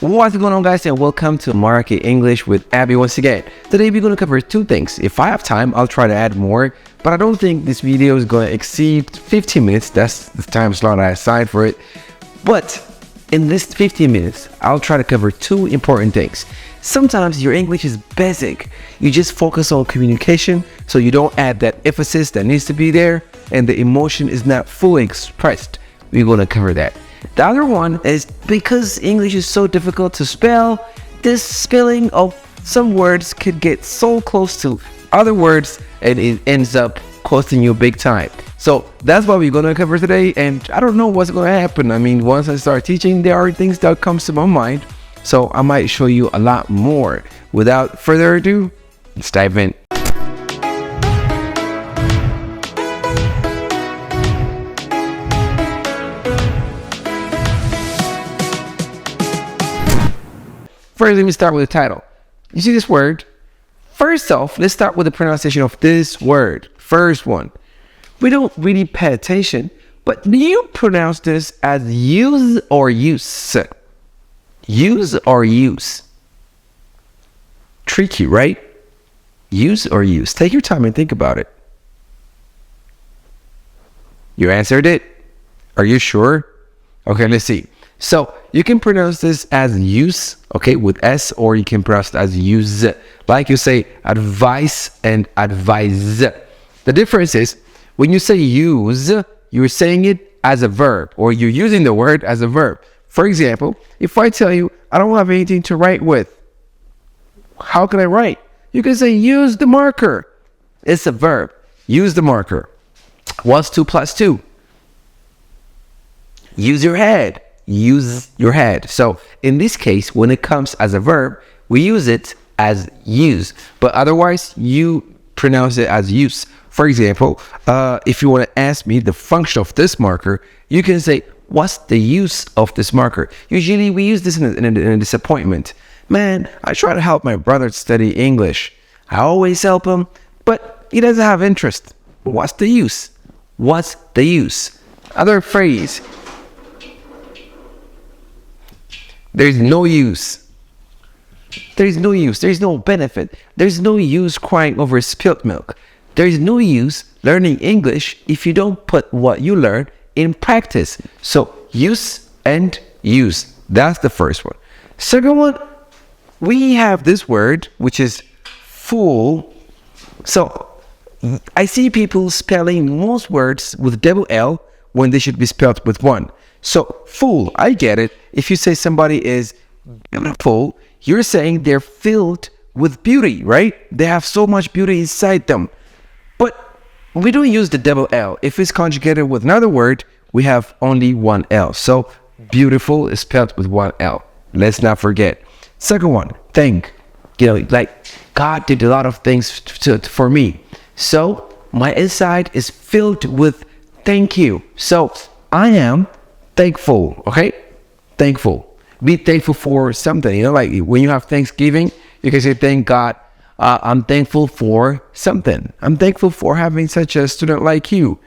What's going on, guys, and welcome to Market English with Abby once again. Today we're going to cover two things. If I have time, I'll try to add more, but I don't think this video is going to exceed 15 minutes. That's the time slot I assigned for it. But in this 15 minutes, I'll try to cover two important things. Sometimes your English is basic. You just focus on communication, so you don't add that emphasis that needs to be there, and the emotion is not fully expressed. We're going to cover that. The other one is because English is so difficult to spell, this spelling of some words could get so close to other words and it ends up costing you big time. So that's what we're going to cover today, and I don't know what's going to happen. I mean, once I start teaching, there are things that comes to my mind, so I might show you a lot more. Without further ado, let's dive in. First, let me start with the title. You see this word? First off, let's start with the pronunciation of this word. First one. We don't really pay attention, but do you pronounce this as use or use? Use or use? Tricky, right? Use or use? Take your time and think about it. You answered it? Are you sure? Okay, let's see. So you can pronounce this as use, okay, with S, or you can pronounce it as use. Like you say advice and advise. The difference is when you say use, you're saying it as a verb, or you're using the word as a verb. For example, if I tell you I don't have anything to write with, how can I write? You can say use the marker. It's a verb. Use the marker. What's 2 plus 2? Use your head. Use your head. So in this case, when it comes as a verb, we use it as use, but otherwise you pronounce it as use. For example, if you want to ask me the function of this marker, you can say, what's the use of this marker? Usually we use this in a disappointment. Man, I try to help my brother study English. I always help him, but he doesn't have interest. What's the use? What's the use? Other phrase. There's no use. There's no use. There's no benefit. There's no use crying over spilt milk. There's no use learning English if you don't put what you learn in practice. So use and use. That's the first one. Second one, we have this word, which is fool. So I see people spelling most words with double L when they should be spelled with one. So fool, I get it. If you say somebody is beautiful, you're saying they're filled with beauty, right? They have so much beauty inside them. But we don't use the double L. If it's conjugated with another word, we have only one L. So beautiful is spelled with one L. Let's not forget. Second one, thank. You know, like God did a lot of things for me. So my inside is filled with thank you. So I am thankful, okay? Thankful. Be thankful for something. You know, like when you have Thanksgiving, you can say, thank God, I'm thankful for something. I'm thankful for having such a student like you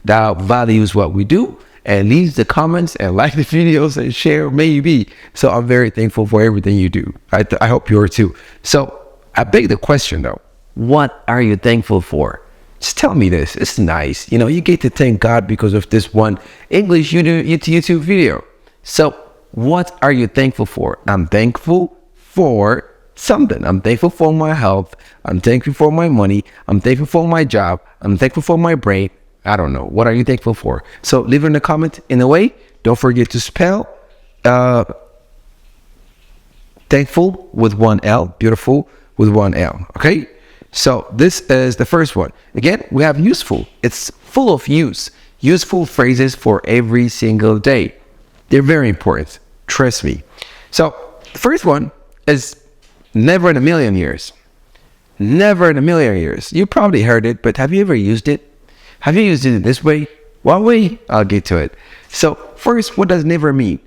that values what we do and leaves the comments and like the videos and share maybe. So I'm very thankful for everything you do. I hope you are too. So I beg the question though, what are you thankful for? Just tell me this. It's nice. You know, you get to thank God because of this one English YouTube video. So what are you thankful for? I'm thankful for something. I'm thankful for my health. I'm thankful for my money. I'm thankful for my job. I'm thankful for my brain. I don't know. What are you thankful for? So leave it in the comment. In a way, don't forget to spell thankful with one L, beautiful with one L. Okay? So this is the first one. Again, we have useful. It's full of use. Useful phrases for every single day. They're very important. Trust me. So the first one is never in a million years. Never in a million years. You probably heard it, but have you ever used it? Have you used it in this way? What way? I'll get to it. So first, what does never mean?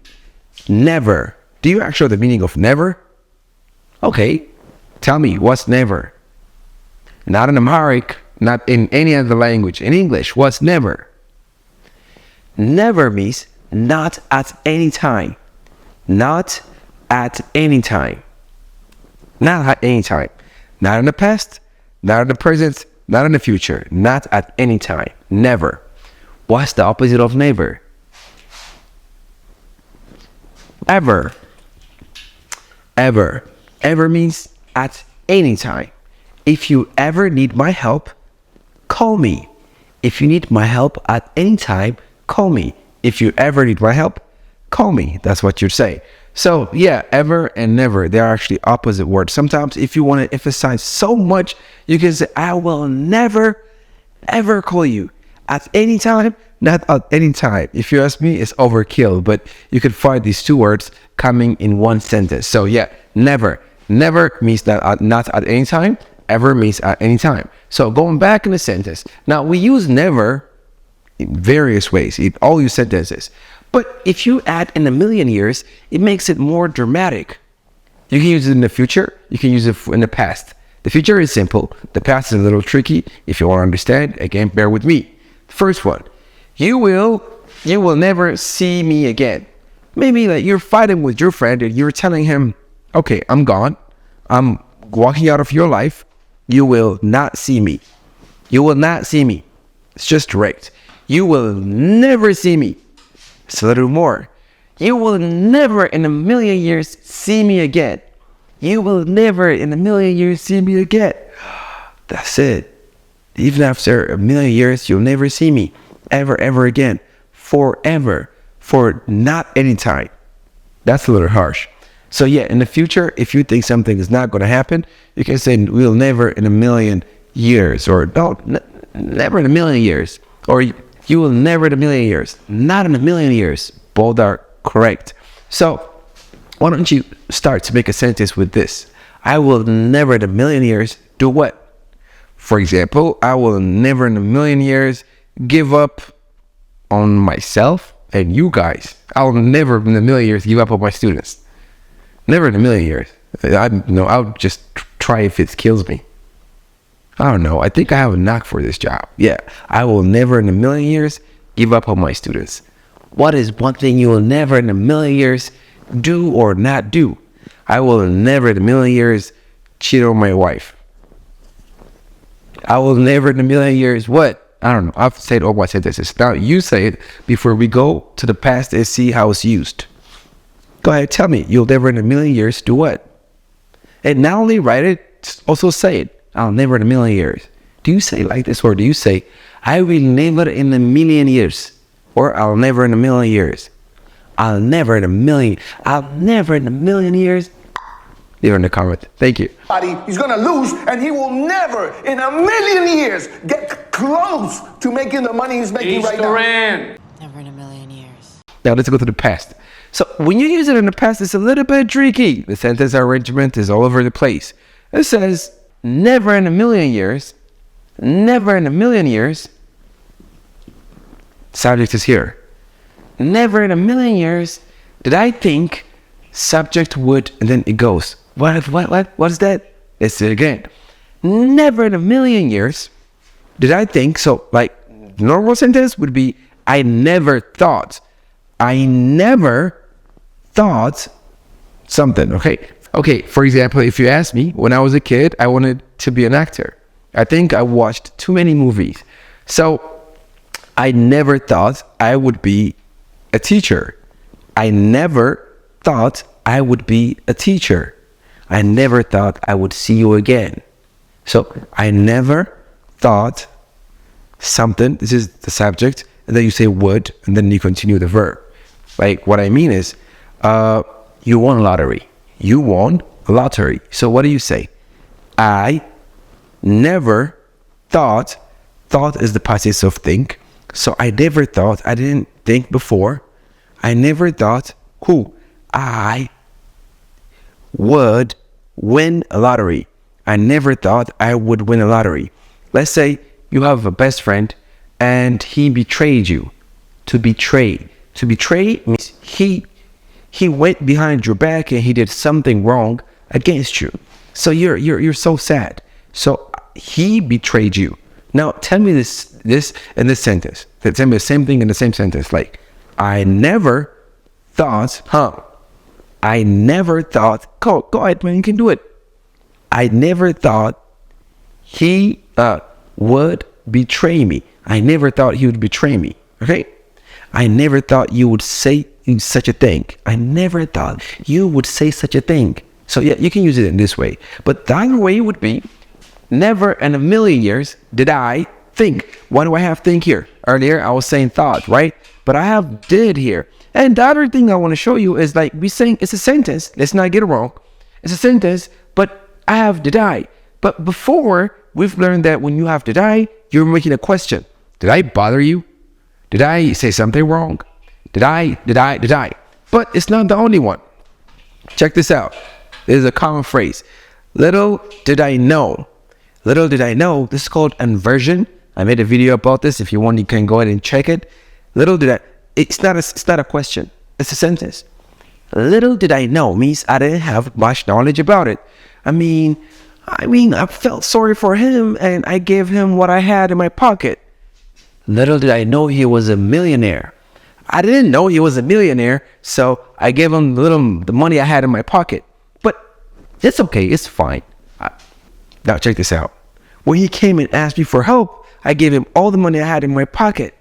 Never. Do you actually know the meaning of never? Okay. Tell me, what's never? Not in Amharic, not in any other language. In English, what's never? Never means not at any time. Not at any time. Not at any time. Not in the past, not in the present, not in the future. Not at any time. Never. What's the opposite of never? Ever. Ever. Ever means at any time. If you ever need my help, call me. If you need my help at any time, call me. If you ever need my help, call me. That's what you'd say. So yeah, ever and never, they are actually opposite words. Sometimes if you want to emphasize so much, you can say, I will never, ever call you. At any time, not at any time. If you ask me, it's overkill, but you can find these two words coming in one sentence. So yeah, never. Never means not at any time. Ever means at any time. So going back in the sentence. Now we use never in various ways, in all your sentences. But if you add in a million years, it makes it more dramatic. You can use it in the future. You can use it in the past. The future is simple. The past is a little tricky. If you want to understand, again, bear with me. The first one. You will never see me again. Maybe like you're fighting with your friend and you're telling him, okay, I'm gone. I'm walking out of your life. You will not see me. You will not see me. It's just direct. You will never see me. It's a little more. You will never in a million years see me again. You will never in a million years see me again. That's it. Even after a million years, you'll never see me. Ever again. Forever. For not any time. That's a little harsh. So yeah, in the future, if you think something is not going to happen, you can say, we'll never in a million years. Or no, never in a million years. Or you will never in a million years. Not in a million years. Both are correct. So why don't you start to make a sentence with this? I will never in a million years do what? For example, I will never in a million years give up on myself and you guys. I will never in a million years give up on my students. Never in a million years. I'll just try if it kills me. I don't know. I think I have a knack for this job. Yeah. I will never in a million years give up on my students. What is one thing you will never in a million years do or not do? I will never in a million years cheat on my wife. I will never in a million years what? I don't know. I've said all my sentences. Now you say it before we go to the past and see how it's used. Go ahead, tell me. You'll never in a million years do what? And not only write it, also say it. I'll never in a million years. Do you say it like this, or do you say, I will never in a million years, or I'll never in a million years? I'll never in a million years. Leave it in the comment. Thank you. He's going to lose, and he will never in a million years get close to making the money he's making right now. Never in a million years. Now let's go to the past. So when you use it in the past, it's a little bit tricky. The sentence arrangement is all over the place. It says, never in a million years. Never in a million years. Subject is here. Never in a million years did I think subject would, and then it goes. What is that? Let's say it again. Never in a million years did I think, so like normal sentence would be, I never thought. I never thought something, okay, for example, if you ask me, when I was a kid, I wanted to be an actor. I think I watched too many movies. So I never thought I would be a teacher. I never thought I would be a teacher. I never thought I would see you again. So I never thought something, this is the subject, and then you say would, and then you continue the verb. Like what I mean is, you won a lottery. You won a lottery. So what do you say? I never thought is the past of think. So I never thought, I didn't think before. I never thought I would win a lottery. I never thought I would win a lottery. Let's say you have a best friend and he betrayed you. To betray means he went behind your back and he did something wrong against you. So you're so sad. So he betrayed you. Now tell me this in this sentence. Tell me the same thing in the same sentence. Like, I never thought, I never thought, go ahead, man, you can do it. I never thought he would betray me. I never thought he would betray me. Okay? I never thought you would say such a thing. I never thought you would say such a thing. So yeah, you can use it in this way. But the other way would be, never in a million years did I think. Why do I have think here? Earlier I was saying thought, right? But I have did here. And the other thing I want to show you is like we saying it's a sentence. Let's not get it wrong. It's a sentence, but I have did I. But before, we've learned that when you have did I, you're making a question. Did I bother you? Did I say something wrong? Did I? But it's not the only one. Check this out. This is a common phrase. Little did I know. Little did I know. This is called inversion. I made a video about this. If you want, you can go ahead and check it. Little did I. It's not a question. It's a sentence. Little did I know means I didn't have much knowledge about it. I mean, I felt sorry for him and I gave him what I had in my pocket. Little did I know he was a millionaire. I didn't know he was a millionaire, so I gave him the money I had in my pocket. But it's okay. It's fine. Now check this out. When he came and asked me for help, I gave him all the money I had in my pocket.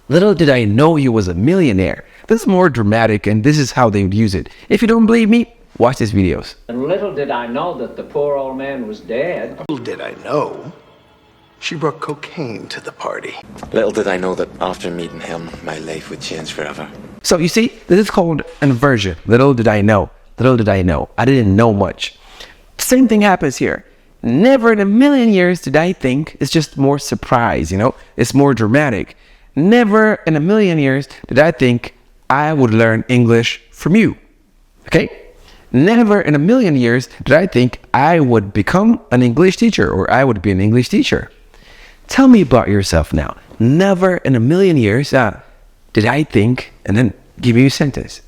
Little did I know he was a millionaire. This is more dramatic, and this is how they would use it. If you don't believe me, watch these videos. And little did I know that the poor old man was dead. Little did I know, she brought cocaine to the party. Little did I know that after meeting him, my life would change forever. So you see, this is called inversion. Little did I know. Little did I know. I didn't know much. Same thing happens here. Never in a million years did I think. It's just more surprise, It's more dramatic. Never in a million years did I think I would learn English from you. Okay? Never in a million years did I think I would become an English teacher or I would be an English teacher. Tell me about yourself now. Never in a million years did I think, and then give me a sentence.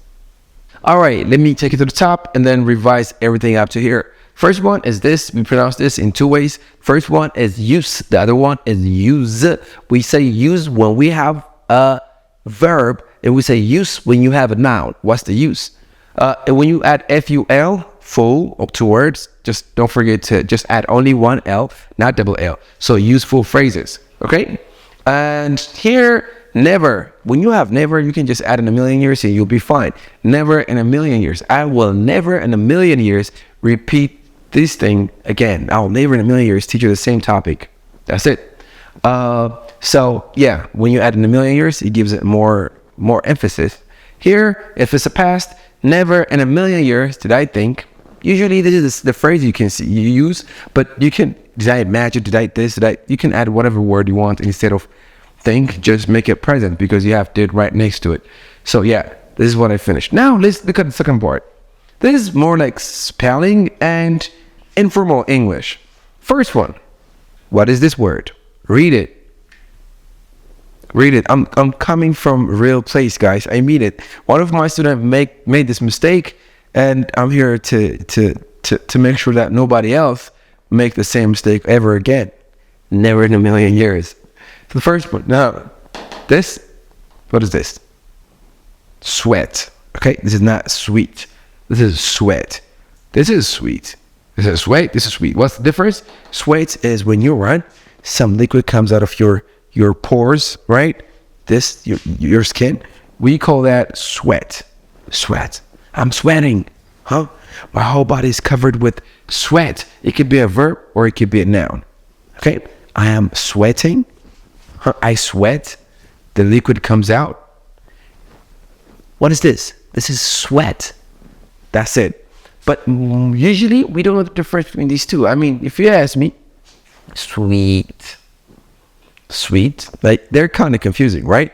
All right, let me take it to the top and then revise everything up to here. First one is this. We pronounce this in two ways. First one is use. The other one is use. We say use when we have a verb, and we say use when you have a noun. What's the use? And when you add FUL, full, or two words, just don't forget to just add only one L, not double L. So useful phrases, okay? And here, never. When you have never, you can just add in a million years and you'll be fine. Never in a million years. I will never in a million years repeat this thing again. I'll never in a million years teach you the same topic. That's it. So yeah, when you add in a million years, it gives it more emphasis. Here, if it's a past, never in a million years did I think. Usually this is the phrase you use, but you can, did I imagine, did I this, you can add whatever word you want instead of think, just make it present because you have did right next to it. So yeah, this is what I finished. Now let's look at the second part. This is more like spelling and informal English. First one, what is this word? Read it. Read it. I'm coming from real place, guys. I mean it. One of my students made this mistake, and I'm here to make sure that nobody else make the same mistake ever again. Never in a million years. So the first one. Now, this. What is this? Sweat. Okay, this is not sweet. This is sweat. This is sweet. This is sweat. This is sweet. What's the difference? Sweat is when you run, some liquid comes out of your pores, right? This, your skin. We call that sweat. Sweat. I'm sweating. Huh? My whole body is covered with sweat. It could be a verb or it could be a noun. Okay? I am sweating. Huh? I sweat. The liquid comes out. What is this? This is sweat. That's it. But usually we don't know the difference between these two. I mean, if you ask me, sweet, like they're kind of confusing, right?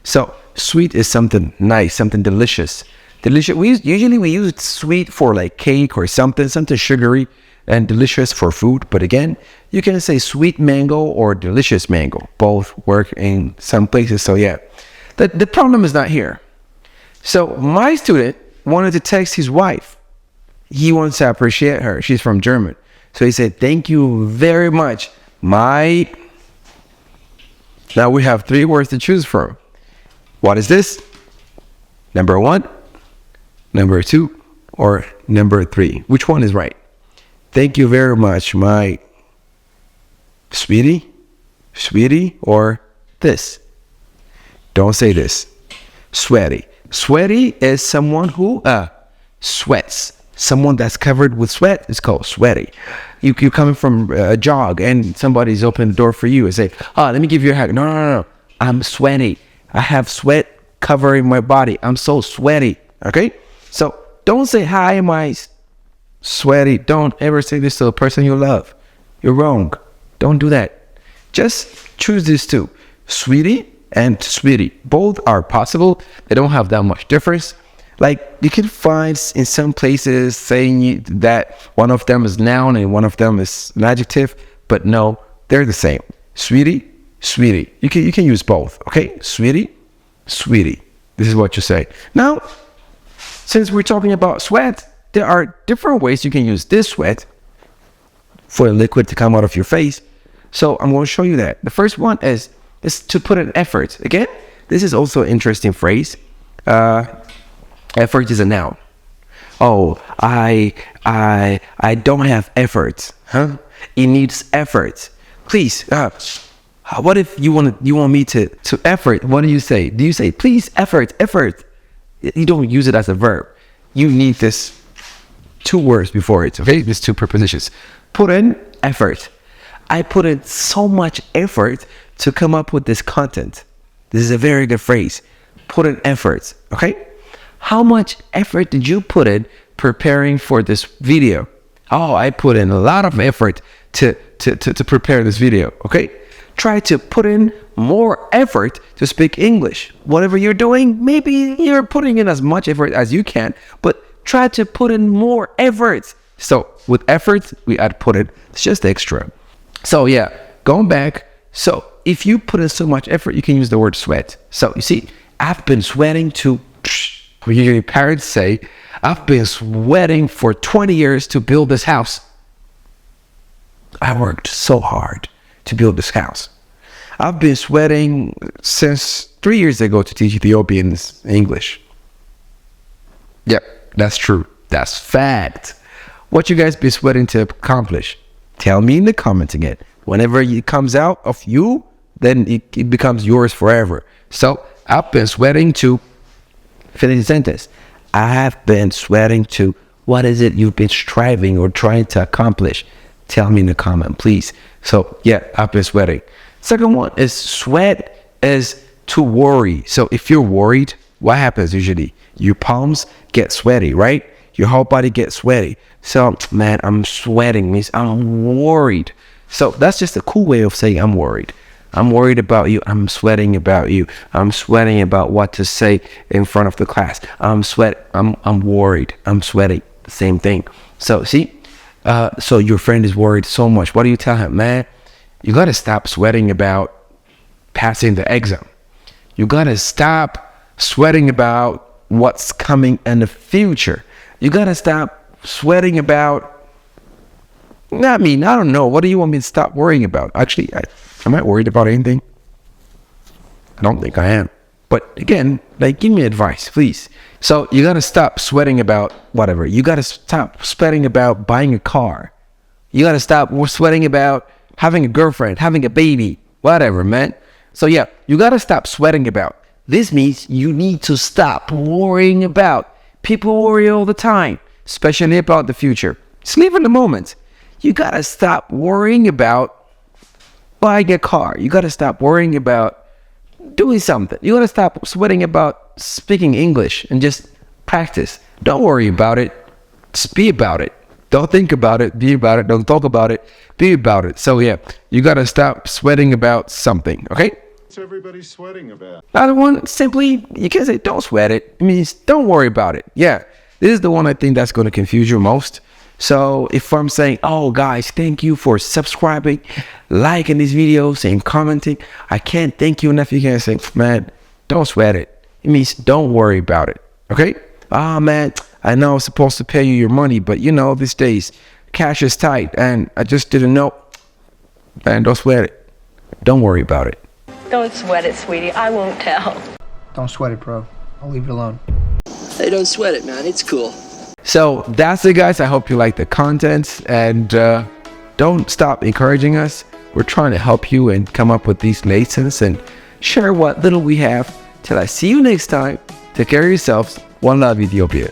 So sweet is something nice, something delicious. Delicious. We usually use sweet for like cake or something sugary, and delicious for food. But again, you can say sweet mango or delicious mango. Both work in some places. So yeah, the problem is not here. So my student wanted to text his wife. He wants to appreciate her. She's from Germany. So he said, thank you very much. Now we have three words to choose from. What is this? Number one, number 2, or number 3? Which one is right? Thank you very much, my sweetie, or this. Don't say this. Sweaty. Sweaty is someone who sweats. Someone that's covered with sweat is called sweaty. You coming from a jog and somebody's opening the door for you and say, "Oh, let me give you a hug." No. I'm sweaty. I have sweat covering my body. I'm so sweaty. Okay? So don't say, "Hi, am I sweaty?" Don't ever say this to a person you love. You're wrong. Don't do that. Just choose these two. Sweetie and sweetie. Both are possible. They don't have that much difference. Like, you can find in some places saying that one of them is noun and one of them is an adjective, but no, they're the same. Sweetie, sweetie. You can use both, okay? Sweetie, sweetie. This is what you say. Now, since we're talking about sweat, there are different ways you can use this sweat for a liquid to come out of your face. So I'm going to show you that. The first one is to put an effort. Again, this is also an interesting phrase. Effort is a noun. Oh, I don't have effort. Huh? It needs effort. Please. What if you want me to effort? What do you say? Do you say, please effort? You don't use it as a verb. You need this 2 words before it. Okay, these 2 prepositions. Put in effort. I put in so much effort to come up with this content. This is a very good phrase. Put in effort. Okay. How much effort did you put in preparing for this video? Oh, I put in a lot of effort to prepare this video. Okay? Try to put in more effort to speak English. Whatever you're doing, maybe you're putting in as much effort as you can, but try to put in more effort. So with effort, we add put in. It's just extra. So yeah, going back. So if you put in so much effort, you can use the word sweat. So you see, I've been sweating to... Your parents say, I've been sweating for 20 years to build this house. I worked so hard to build this house. I've been sweating since 3 years ago to teach Ethiopians English. Yep, that's true. That's fact. What you guys been sweating to accomplish? Tell me in the comments again. Whenever it comes out of you, then it becomes yours forever. So I've been sweating to... Finish the sentence. I have been sweating to... What is it you've been striving or trying to accomplish? Tell me in the comment, please. So yeah, I've been sweating. Second one is sweat is to worry. So if you're worried, what happens usually? Your palms get sweaty, right? Your whole body gets sweaty. So, man, I'm sweating means I'm worried. So that's just a cool way of saying I'm worried. I'm worried about you. I'm sweating about you. I'm sweating about what to say in front of the class. I'm worried. I'm sweating. The same thing. So see, so your friend is worried so much. What do you tell him? Man, you got to stop sweating about passing the exam. You got to stop sweating about what's coming in the future. You got to stop sweating about... I mean, I don't know. What do you want me to stop worrying about? Actually, am I worried about anything? I don't think I am. But again, like, give me advice, please. So you got to stop sweating about whatever. You got to stop sweating about buying a car. You got to stop sweating about having a girlfriend, having a baby, whatever, man. So yeah, you got to stop sweating about. This means you need to stop worrying about. People worry all the time, especially about the future. Just live in the moment. You got to stop worrying about buying a car. You got to stop worrying about doing something. You got to stop sweating about speaking English and just practice. Don't worry about it. Just be about it. Don't think about it. Be about it. Don't talk about it. Be about it. So yeah, you got to stop sweating about something, okay? What's everybody sweating about? Another one, simply, you can say don't sweat it. It means don't worry about it. Yeah, this is the one I think that's going to confuse you most. So if I'm saying, oh guys, thank you for subscribing, liking these videos and commenting, I can't thank you enough. You can say, man, don't sweat it. It means don't worry about it. Okay? Ah, man, I know I was supposed to pay you your money, but you know, these days cash is tight and I just didn't know. Man, don't sweat it. Don't worry about it. Don't sweat it, sweetie. I won't tell. Don't sweat it, bro. I'll leave it alone. Hey, don't sweat it, man. It's cool. So that's it, guys. I hope you like the content, and don't stop encouraging us. We're trying to help you and come up with these lessons and share what little we have. Till I see you next time, take care of yourselves. One love, Ethiopia.